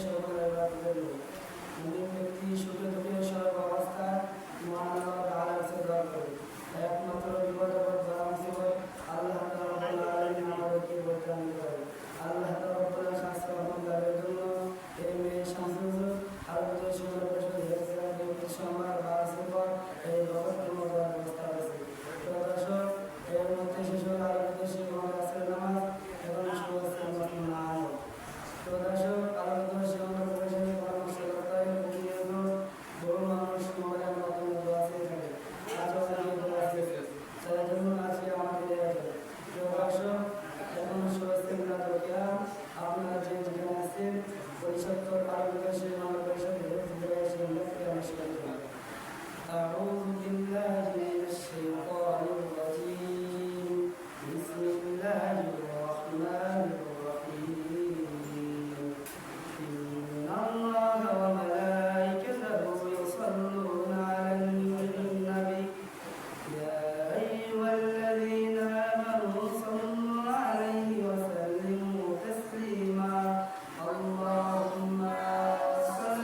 সকলের রাখবেন। মুমিন ব্যক্তি সুখে দুঃখে সব অবস্থায় মহান আল্লাহ তাআলার কাছে দোয়া করে। একমাত্র বিপদ আপদ বালা মুসিবত আল্লাহ রাব্বুল আলামিন আমাদেরকে পরিত্রাণ করে। আল্লাহ রাব্বুল শাস্ত্রের জন্য এই মেয়ে শামসুল আলোকিত সুন্দর প্রশ্ন দিয়েছিলেন যে সোমবার 12 সেপ্টেম্বর এই বছর ব্যবস্থা আছে। তো দর্শক এর মধ্যে শিশু আলোকিত শিক্ষক আসরের নামাজ এবং শুভেচ্ছা নাই। তো দর্শক আলোকিত শিক্ষক প্রফেশনের পরামর্শ করতে বহু মানুষ মোবাইলের মাধ্যমে দোয়া শিখে আজও অনেকে দোয়া শিখে তার জন্য আজকে আমাদের তো দর্শক এখন শুভেচ্ছা দরকার আপনারা যে যেখানে আছেন পরিষদ আলোকিত শিক্ষক পরিষদের أعوذ بالله من الشيطان الرجيم بسم الله الرحمن الرحيم إن الله وملائكته يصلون على النبي يا أيها الذين آمنوا صلوا عليه وسلموا تسليما اللهم صل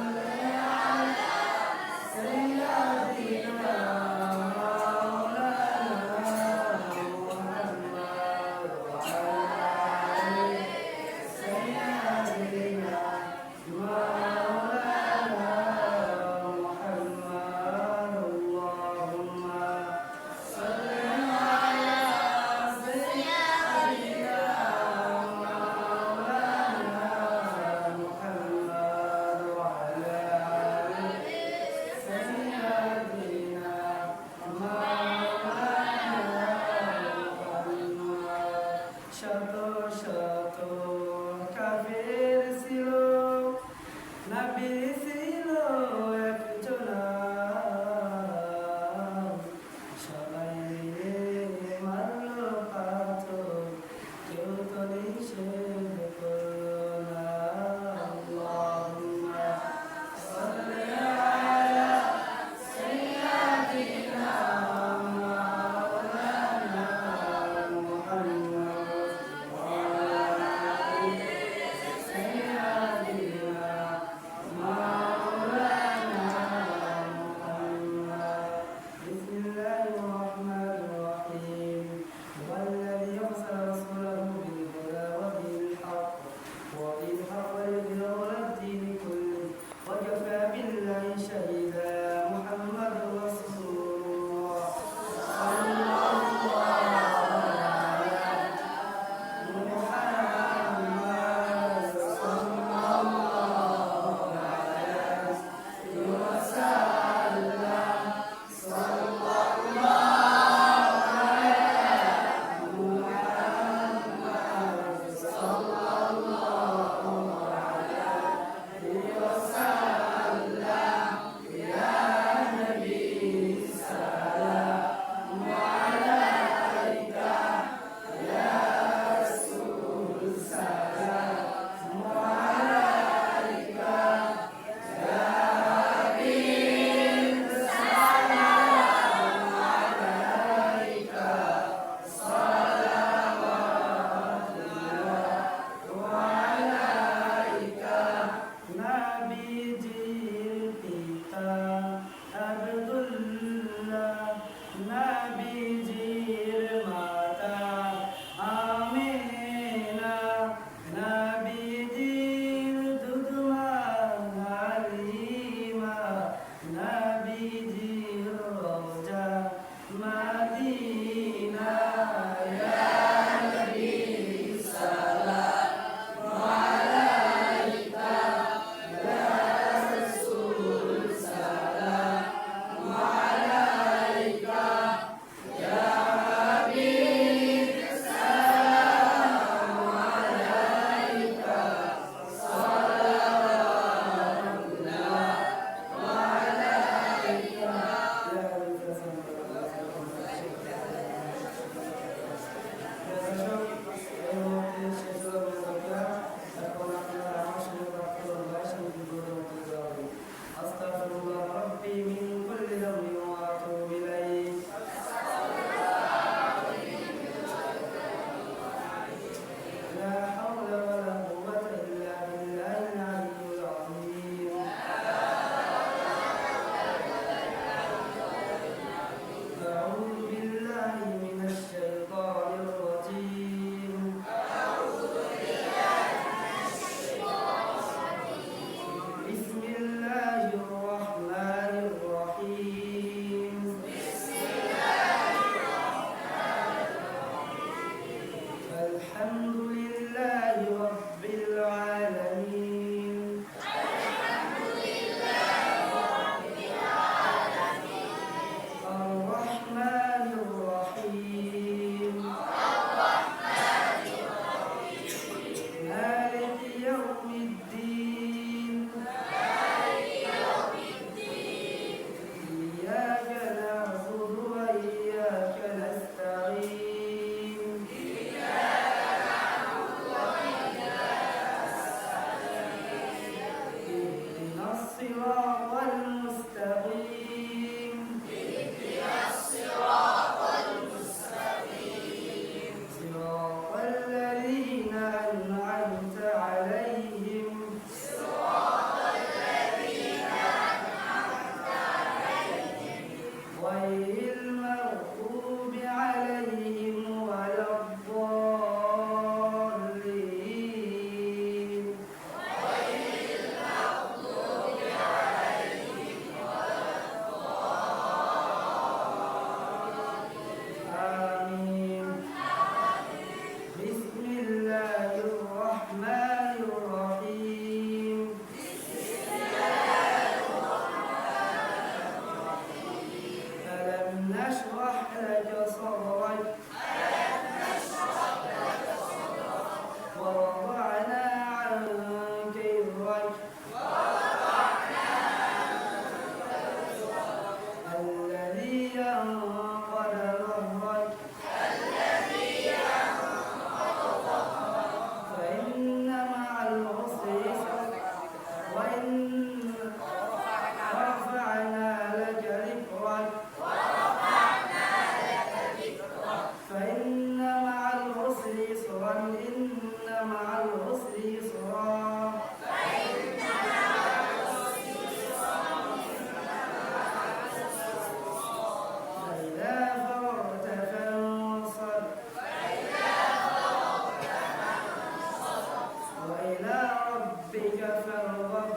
ربك فارغب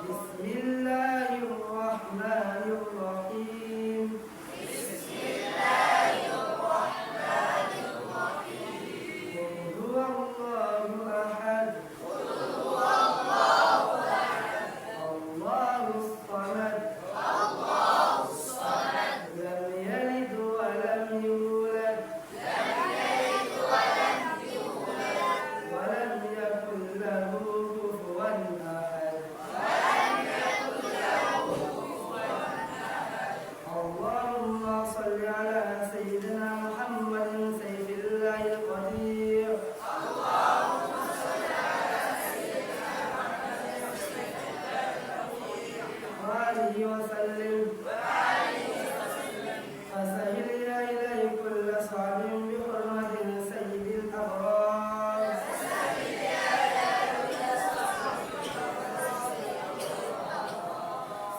بسم الله الرحمن الرحيم قل هو الله أحد الله الصمد لم يلد ولم يولد ولم يكن له كفوا أحد اللهم صل على سيدنا محمد سيف الله القدير وآله وسلم فسهل إليه كل صعب بحرمة سيد الأبرار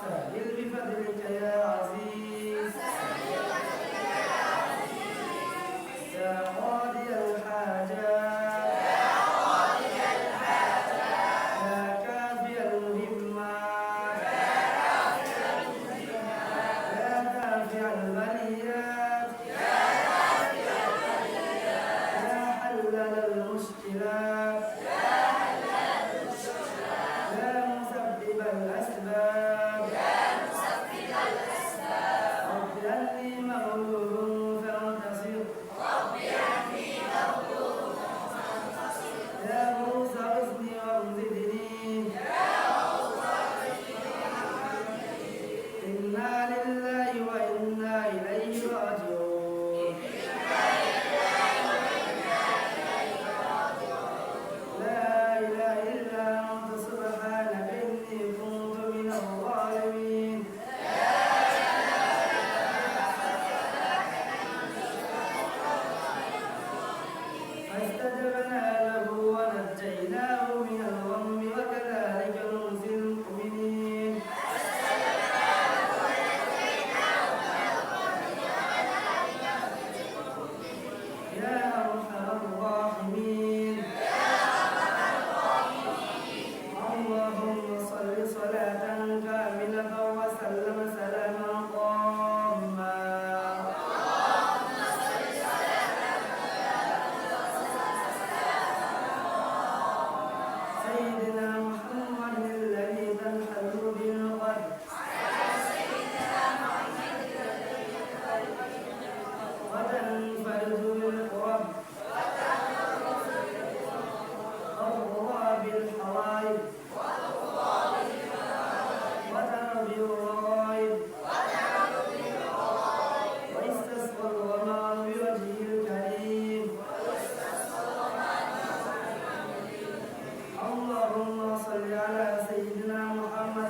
سهل بفضلك يا عزيز يا قاضي الحاجات يا كافي المهمات يا دافع البليات يا حلل المشكلات يا مسبب الأسباب رب أني مغلوب فانتصر يا موسى غثني وانزدني إنا لله وإنا إليه راجعون لا إله إلا أنت سبحانك إني كنت من الظالمين فاستجبنا له ونجيناه من الغم وكذلك ننجي المؤمنين يا أرحم الراحمين اللهم صل صلاة كاملة وسلم سلاما تاما سيدنا محمد الذي تنحل بالقدر وتنفرد بالقرب ترضى بالحوائج وترضي الرغائب ويستسقى الغمام بوجهه الكريم اللهم صل على سيدنا محمد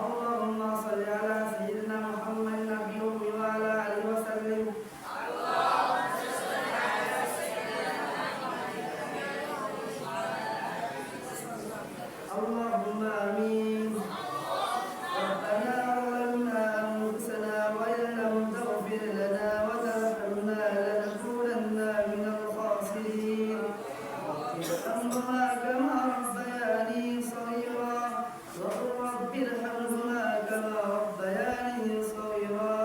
اللهم صل على سيدنا محمد النبي وعلى آله وسلم اللهم آمين ربنا ظلمنا أنفسنا وإن لم تغفر لنا وترحمنا لنكونن من الخاسرين ارحمهما كما ربياني صغيرا وقل رب ارحمهما كما ربياني صغيرا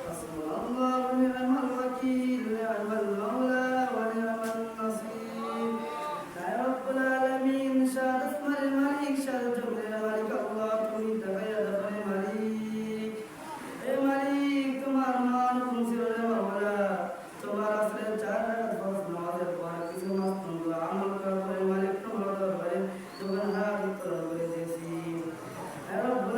حسبنا الله ونعم الوكيل نعم المولى ونعم النصير يا رب العالمين شاد اسم الملك شاد جبل ملك الله تميت غير دفع ملك اے ملک تمہار مان کنسر مولا تمہار اصل چارت فرس نوازت پاک کسی مستن دعا عمل کر پر ملک تمہار در بھرے دگن ہاتھ اتر بھرے جیسی اے رب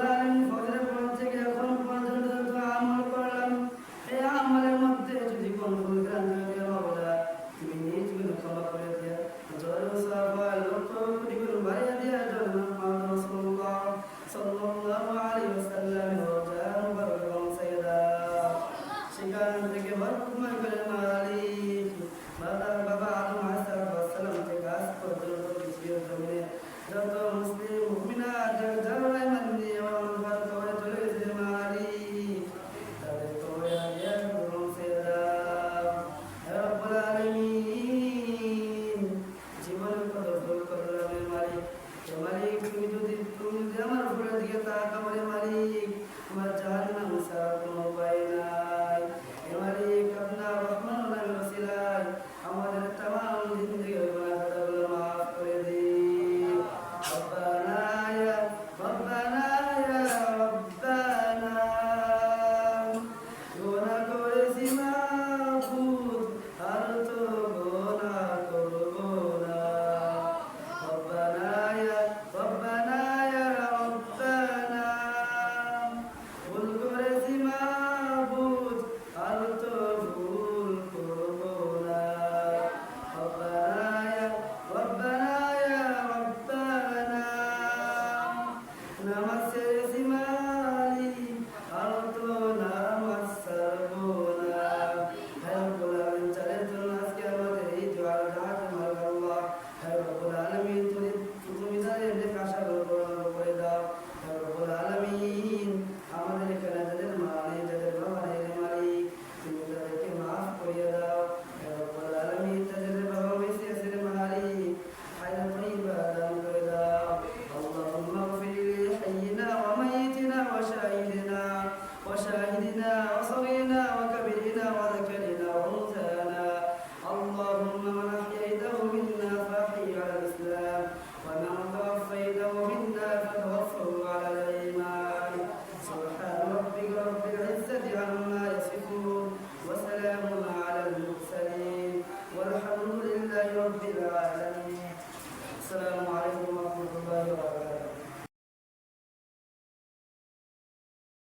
আসসালামু